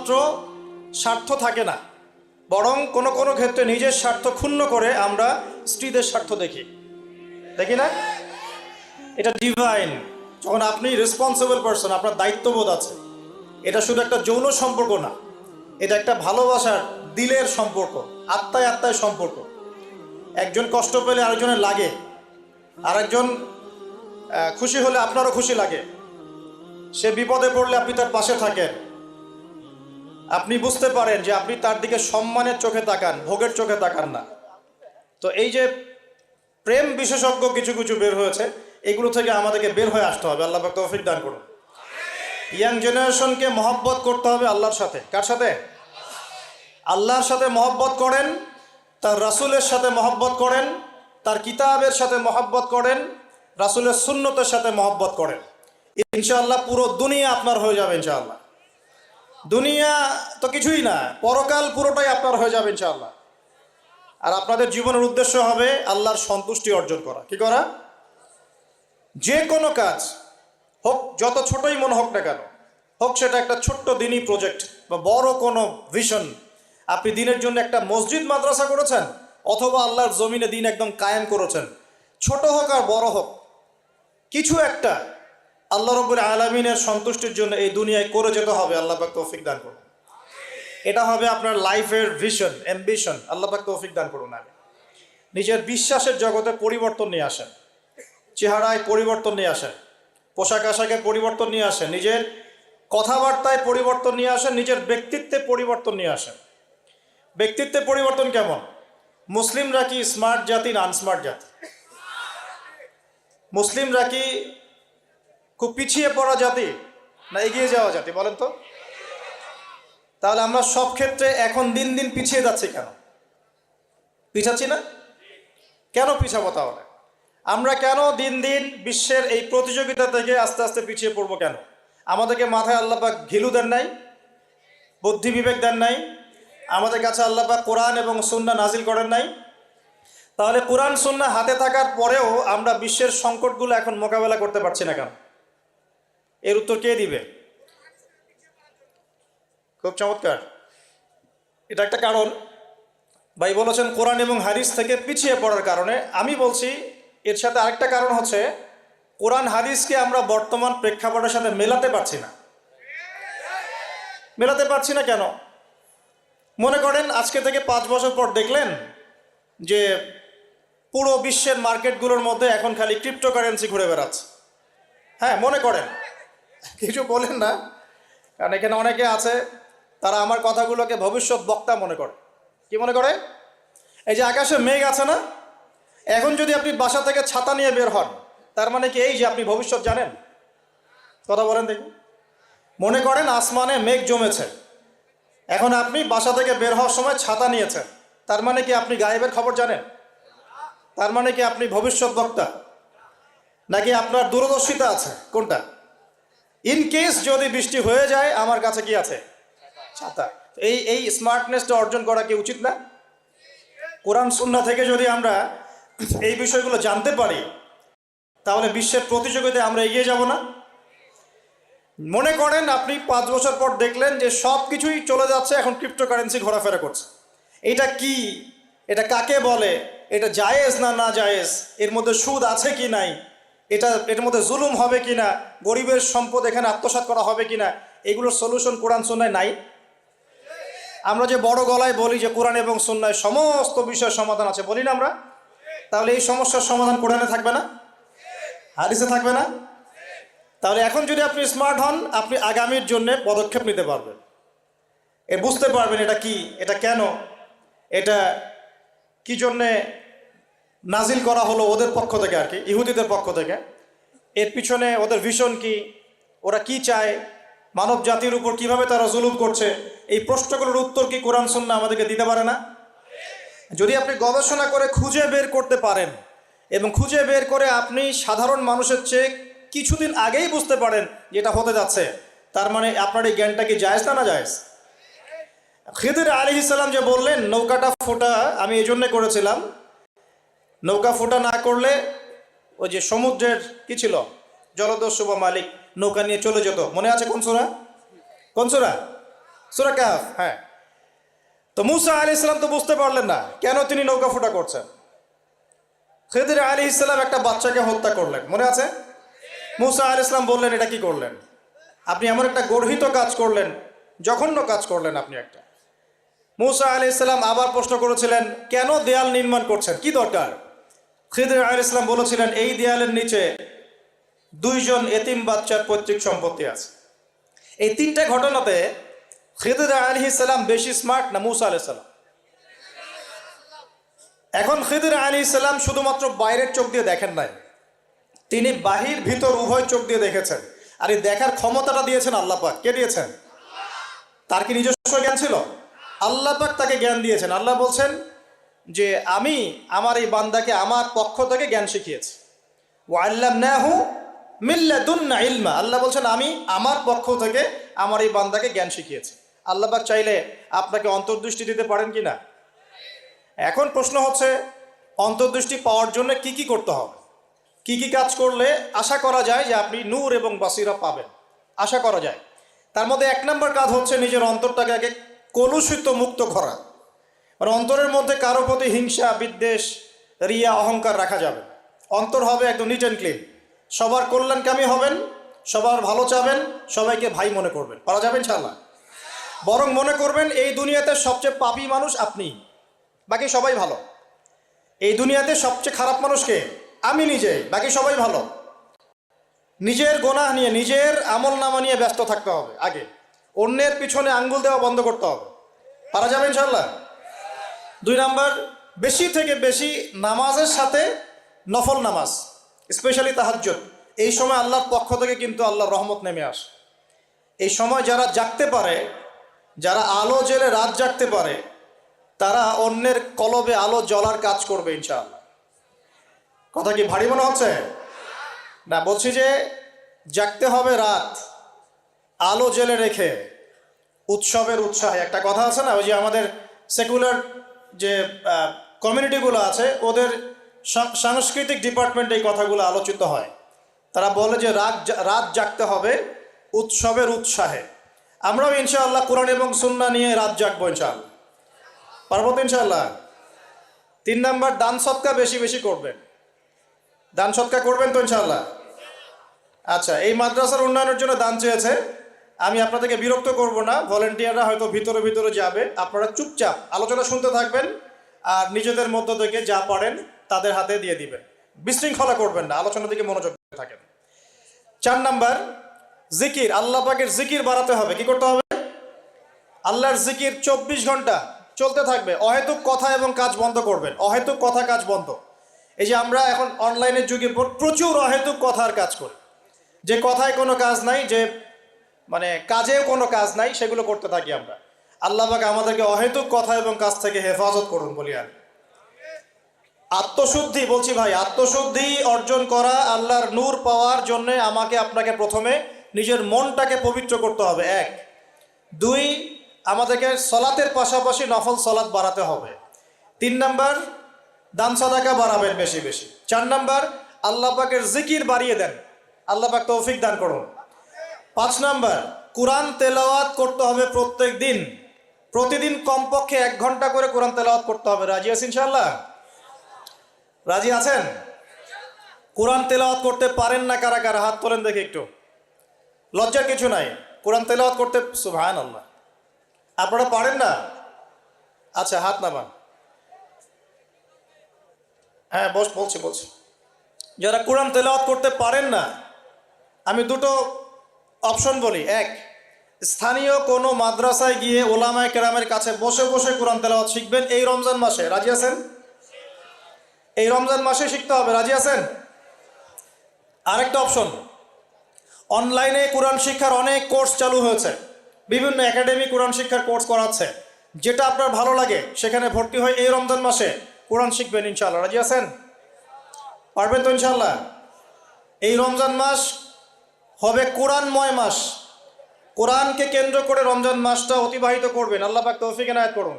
শুধুমাত্র স্বার্থ থাকে না, বরং কোনো কোনো ক্ষেত্রে নিজের স্বার্থ ক্ষুণ্ণ করে আমরা স্ত্রীদের স্বার্থ দেখি, দেখি না? এটা ডিভাইন। যখন আপনি রেসপন্সিবল পারসন, আপনার দায়িত্ববোধ আছে, এটা শুধু একটা যৌন সম্পর্ক না, এটা একটা ভালোবাসার দিলের সম্পর্ক, আত্মায় আত্মায় সম্পর্ক। একজন কষ্ট পেলে আরেকজনের লাগে, আরেকজন খুশি হলে আপনারও খুশি লাগে, সে বিপদে পড়লে আপনি তার পাশে থাকেন, আপনি বুঝতে পারেন যে আপনি তার দিকে সম্মানের চোখে তাকান, ভোগের চোখে তাকান না। তো এই যে প্রেম বিশেষজ্ঞ কিছু কিছু বের হয়েছে, এগুলো থেকে আমাদেরকে বের হয়ে আসতে হবে। আল্লাহ পাক তৌফিক দান করুন। ইয়াং জেনারেশনকে মহব্বত করতে হবে আল্লাহর সাথে। কার সাথে? আল্লাহর সাথে মহব্বত করেন, তার রাসূলের সাথে মহব্বত করেন, তার কিতাবের সাথে মহব্বত করেন, রাসূলের সুন্নতের সাথে মহব্বত করেন। ইনশাআল্লাহ পুরো দুনিয়া আপনার হয়ে যাবে ইনশাআল্লাহ। দুনিয়া তো কিছুই না, পরকাল পুরোটাই আপনার হয়ে যাবে ইনশাআল্লাহ। আর আপনাদের জীবনের উদ্দেশ্য হবে আল্লাহর সন্তুষ্টি অর্জন করা। কি করা? যে কোনো কাজ হোক, যত ছোটই মনে হোক না কেন, হোক সেটা একটা ছোট্ট দিনই প্রজেক্ট বা বড় কোনো ভিশন, আপনি দিনের জন্য একটা মসজিদ মাদ্রাসা করেছেন অথবা আল্লাহর জমিনে দিন একদম কায়েম করেছেন, ছোট হোক আর বড় হোক, কিছু একটা আল্লাহ রাব্বুল আলামিনের সন্তুষ্টির জন্য এই দুনিয়ায় করে যেতে হবে। আল্লাহ পাক তৌফিক দান করুন। এটা হবে আপনার লাইফের ভিশন, অ্যাম্বিশন। আল্লাহ পাক তৌফিক দান করুন। আগে নিজের বিশ্বাসের জগতে পরিবর্তন নিয়ে আসেন, চেহারায় পরিবর্তন নিয়ে আসেন, পোশাক আশাকে পরিবর্তন নিয়ে আসেন, নিজের কথাবার্তায় পরিবর্তন নিয়ে আসেন, নিজের ব্যক্তিত্বে পরিবর্তন নিয়ে আসেন। ব্যক্তিত্বে পরিবর্তন কেমন? মুসলিমরা কি স্মার্ট জাতি না আনস্মার্ট জাতি? মুসলিমরা কি খুব পিছিয়ে পড়া জাতি না এগিয়ে যাওয়া জাতি? বলেন তো। তাহলে আমরা সব ক্ষেত্রে এখন দিন দিন পিছিয়ে যাচ্ছি কেন? পিছাচ্ছি না কেন? পিছাবো তাহলে আমরা কেন দিন দিন বিশ্বের এই প্রতিযোগিতা থেকে আস্তে আস্তে পিছিয়ে পড়বো কেন? আমাদেরকে মাথায় আল্লাহ পাক ঘিলু দেন নাই, বুদ্ধি বিবেক দেন নাই, আমাদের কাছে আল্লাহ পাক কোরআন এবং সুন্নাহ নাজিল করেন নাই। তাহলে কোরআন সুন্নাহ হাতে থাকার পরেও আমরা বিশ্বের সংকটগুলো এখন মোকাবেলা করতে পারছি না কেন? এর উত্তর কে দিবে? খুব চমৎকার। এটা একটা কারণ। ভাই বলেছেন কোরআন এবং হাদিস থেকে পিছিয়ে পড়ার কারণে। আমি বলছি এর সাথে আরেকটা কারণ হচ্ছে কোরআন হাদিসকে আমরা বর্তমান প্রেক্ষাপটের সাথে মেলাতে পারছি না। মেলাতে পারছি না কেন? মনে করেন আজকে থেকে 5 বছর পর দেখলেন যে পুরো বিশ্বের মার্কেটগুলোর মধ্যে এখন খালি ক্রিপ্টোকারেন্সি ঘুরে বেড়াচ্ছে। হ্যাঁ, মনে করেন, কিছু বলেন না, কারণ এখানে অনেকে আছে তারা আমার কথাগুলোকে ভবিষ্যৎ বক্তা মনে করে। কি মনে করে? এই যে আকাশে মেঘ আছে না, এখন যদি আপনি বাসা থেকে ছাতা নিয়ে বের হন, তার মানে কি এই যে আপনি ভবিষ্যৎ জানেন? কথা বলেন দেখি। মনে করেন আসমানে মেঘ জমেছে, এখন আপনি বাসা থেকে বের হওয়ার সময় ছাতা নিয়েছেন, তার মানে কি আপনি গায়েবের খবর জানেন? তার মানে কি আপনি ভবিষ্যৎ বক্তা? নাকি আপনার দূরদর্শিতা আছে? কোনটা? ইন কেস যদি বৃষ্টি হয়ে যায়, আমার কাছে কি আছে? ছাতা। এই স্মার্টনেসটা অর্জন করা কি উচিত না? কোরআন সুন্নাহ থেকে যদি আমরা এই বিষয়গুলো জানতে পারি, তাহলে বিশ্বের প্রতিযোগিতায় আমরা এগিয়ে যাব না? মনে করেন আপনি 5 বছর পর দেখলেন যে সব কিছুই চলে যাচ্ছে, এখন ক্রিপ্টোকারেন্সি ঘোরাফেরা করছে। এটা কি? এটা কাকে বলে? এটা জায়েজ না না জায়েজ? এর মধ্যে সুদ আছে কি নাই? এর মধ্যে জুলুম হবে কি না? গরিবের সম্পদ এখানে আত্মসাৎ করা হবে কি না? এগুলোর সলিউশন কোরআন সুন্নায় নাই। আমরা যে বড় গলায় বলি যে কোরআন এবং সুন্নায় সমস্ত বিষয়ের সমাধান আছে, বলি না আমরা? তাহলে এই সমস্যার সমাধান কোরআনে থাকবে না? হাদিসে থাকবে না? তাহলে এখন যদি আপনি স্মার্ট হন, আপনি আগামীর জন্য পদক্ষেপ নিতে পারবেন, বুঝতে পারবেন এটা কি, এটা কেন, এটা কি জন্যে নাজিল করা হলো ওদের পক্ষ থেকে, আর কি ইহুদিদের পক্ষ থেকে। এর পিছনে ওদের ভিশন কি, ওরা কি চায়, মানব জাতির উপর কিভাবে তারা জুলুম করছে, এই প্রশ্নগুলোর উত্তর কি কোরআন সুন্নাহ আমাদেরকে দিতে পারে না? যদি আপনি গবেষণা করে খুঁজে বের করতে পারেন এবং খুঁজে বের করে আপনি সাধারণ মানুষের চেয়ে কিছুদিন আগেই বুঝতে পারেন যেটা হতে যাচ্ছে, তার মানে আপনার এই জ্ঞানটা কি জায়েজ না না জায়েজ? খিদির আলাইহিস সালাম যে বললেন নৌকাটা ফোটা আমি এই জন্যে করেছিলাম, নৌকা ফোটা না করলে ওই যে সমুদ্রের কি ছিল, জলদস্যু বা মালিক নৌকা নিয়ে চলে যেত। মনে আছে কোন সূরা? কোন সূরা? সূরা কাহফ। হ্যাঁ, তো মুসা আলাইহিস সালাম তো বুঝতে পারলেন না কেন তিনি নৌকা ফুটা করছেন। খিদির আলাইহিস সালাম একটা বাচ্চাকে হত্যা করলেন, মনে আছে? মুসা আলাইহিস সালাম বললেন, এটা কি করলেন আপনি? এমন একটা গর্হিত কাজ করলেন, জঘন্য কাজ করলেন আপনি একটা। মুসা আলাইহিস সালাম আবার প্রশ্ন করেছিলেন, কেন দেয়াল নির্মাণ করছেন, কি দরকার? খিদির আলাইহিস সালাম বলেছিলেন, এই দেয়ালের নিচে 2 জন এতিম বাচ্চার পৈতৃক সম্পত্তি আছে। এই 3টা ঘটনাতে খিদির আলাইহিস সালাম বেশি স্মার্ট না মুসা আলাইহিস সালাম? এখন খিদির আলাইহিস সালাম শুধুমাত্র বাইরের চোখ দিয়ে দেখেন নাই, তিনি বাহির ভিতর উভয় চোখ দিয়ে দেখেছেন। আর এই দেখার ক্ষমতাটা দিয়েছেন আল্লাহ পাক। কে দিয়েছেন? তার কি নিজস্ব জ্ঞান ছিল? আল্লাহ পাক তাকে জ্ঞান দিয়েছেন। আল্লাহ বলছেন যে আমি আমার এই বান্দাকে আমার পক্ষ থেকে জ্ঞান শিখিয়েছি। ওয়াল্লামনাহু মিন লাদুন্না ইলমা। আল্লাহ বলছেন আমি আমার পক্ষ থেকে আমার এই বান্দাকে জ্ঞান শিখিয়েছি। আল্লাহ পাক চাইলে আপনাকে অন্তর্দৃষ্টি দিতে পারেন কি না? এখন প্রশ্ন হচ্ছে, অন্তর্দৃষ্টি পাওয়ার জন্য কি কি করতে হবে, কি কি কাজ করলে আশা করা যায় যে আপনি নূর এবং বাসিরা পাবেন? আশা করা যায়। তার মধ্যে 1 নম্বর কাজ হচ্ছে নিজের অন্তরটাকে আগে কলুষিত মুক্ত করা। মানে অন্তরের মধ্যে কারো প্রতি হিংসা, বিদ্বেষ, রিয়া, অহংকার রাখা যাবে। অন্তর হবে একদম নিট অ্যান্ড ক্লিন। সবার কল্যাণকামী হবেন, সবার ভালো চাবেন, সবাইকে ভাই মনে করবেন। পারা যাবে ইনশাআল্লাহ? বরং মনে করবেন এই দুনিয়াতে সবচেয়ে পাপী মানুষ আপনি, বাকি সবাই ভালো। এই দুনিয়াতে সবচেয়ে খারাপ মানুষকে আমি নিজে, বাকি সবাই ভালো। নিজের গোনাহ নিয়ে, নিজের আমল নামা নিয়ে ব্যস্ত থাকতে হবে আগে। অন্যের পিছনে আঙ্গুল দেওয়া বন্ধ করতে হবে। পারা যাবে ইনশাআল্লাহ? 2 নম্বর, বেশি থেকে বেশি নামাজের সাথে নফল নামাজ, স্পেশালি তাহাজ্জুদ। এই সময় আল্লাহর পক্ষ থেকে কিন্তু আল্লাহর রহমত নেমে আসে। এই সময় যারা জাগতে পারে, যারা আলো জেলে রাত জাগতে পারে, তারা অন্যের কলবে আলো জ্বলার কাজ করবে ইনশাআল্লাহ। কথা কি ভারী মনে হচ্ছে? না, বলছি যে জাগতে হবে রাত, আলো জেলে রেখে, উৎসবের উৎসাহে। একটা কথা আছে না, ওই যে আমাদের সেকুলার যে কমিউনিটিগুলো আছে, ওদের সাংস্কৃতিক ডিপার্টমেন্টে এই কথাগুলো আলোচিত হয়। তারা বলে যে রাত জাগতে হবে উৎসবের উৎসাহে। আমরাও ইনশাআল্লাহ কোরআন এবং সুন্নাহ নিয়ে রাত জাগবো ইনশাআল্লাহ। পারবো তো ইনশাআল্লাহ? 3 নম্বর, দান সদকা বেশি বেশি করবেন। দান সদকা করবেন তো ইনশাআল্লাহ? আচ্ছা, এই মাদ্রাসার উন্নয়নের জন্য দান চেয়েছে। আমি আপনাদেরকে বিরক্ত করব না, ভলেন্টিয়াররা হয়তো ভিতরে ভিতরে যাবে, আপনারা চুপচাপ আলোচনা শুনতে থাকবেন আর নিজেদের মধ্য থেকে যা পারেন তাদের হাতে দিয়ে দিবেন। বিশৃঙ্খলা করবেন না, আলোচনার দিকে মনোযোগ থাকেন। 4 নম্বর, জিকির। আল্লাহ পাকের জিকির বাড়াতে হবে। কি করতে হবে? আল্লাহর জিকির 24 ঘন্টা চলতে থাকবে। অহেতুক কথা এবং কাজ বন্ধ করবেন। অহেতুক কথা কাজ বন্ধ। এই যে আমরা এখন অনলাইনের যুগে প্রচুর অহেতুক কথার কাজ করি, যে কথায় কোনো কাজ নাই, যে মানে কাজেও কোনো কাজ নাই, সেগুলো করতে থাকি আমরা। আল্লাহ পাক আমাদেরকে অহেতুক কথা এবং কাজ থেকে হেফাজত করুন বলি। আর আত্মশুদ্ধি, বলছি ভাই, আত্মশুদ্ধি অর্জন করা, আল্লাহর নূর পাওয়ার জন্য আমাকে আপনাকে প্রথমে নিজের মনটাকে পবিত্র করতে হবে। 1। 2, আমাদেরকে সলাতের পাশাপাশি নফল সলাত বাড়াতে হবে। 3 নম্বর, দান সাদাকা বাড়াবেন বেশি বেশি। 4 নম্বর, আল্লাহ পাকের জিকির বাড়িয়ে দেন। আল্লাহ পাক তৌফিক দান করুন। 5 নম্বর, কোরআন তেলাওয়াত করতে হবে প্রত্যেক দিন। প্রতিদিন কমপক্ষে 1 ঘন্টা করে কোরআন তেলাওয়াত করতে হবে। রাজি আছেন ইনশাআল্লাহ? রাজি আছেন? কোরআন তেলাওয়াত করতে পারেন না কারা কারা? হাত তোলেন দেখে একটু। লজ্জার কিছু নাই, কোরআন তেলাওয়াত করতে। সুবহানাল্লাহ। আপনারা পারেন না? আচ্ছা, হাত নামান। হ্যাঁ, বলছি। যারা কোরআন তেলাওয়াত করতে পারেন না, আমি 2টো অপশন বলি। 1, স্থানীয় কোনো মাদ্রাসায় গিয়ে ওলামায়ে কেরামের কাছে বসে বসে কোরআন তেলাওয়াত শিখবেন এই রমজান মাসে। রাজি আছেন? এই রমজান মাসে শিখতে হবে। রাজি আছেন? আরেকটা অপশন, অনলাইনে কোরআন শিক্ষার অনেক কোর্স চালু হয়েছে, বিভিন্ন একাডেমি কোরআন শিক্ষার কোর্স করাচ্ছে। যেটা আপনার ভালো লাগে সেখানে ভর্তি হয়ে এই রমজান মাসে কোরআন শিখবেন ইনশাআল্লাহ। রাজি আছেন? পারবেন তো ইনশাআল্লাহ? এই রমজান মাস হবে কোরআনময় মাস। কোরআনকে কেন্দ্র করে রমজান মাসটা অতিবাহিত করবেন। আল্লাহ পাক তৌফিক এনায়েত করুন।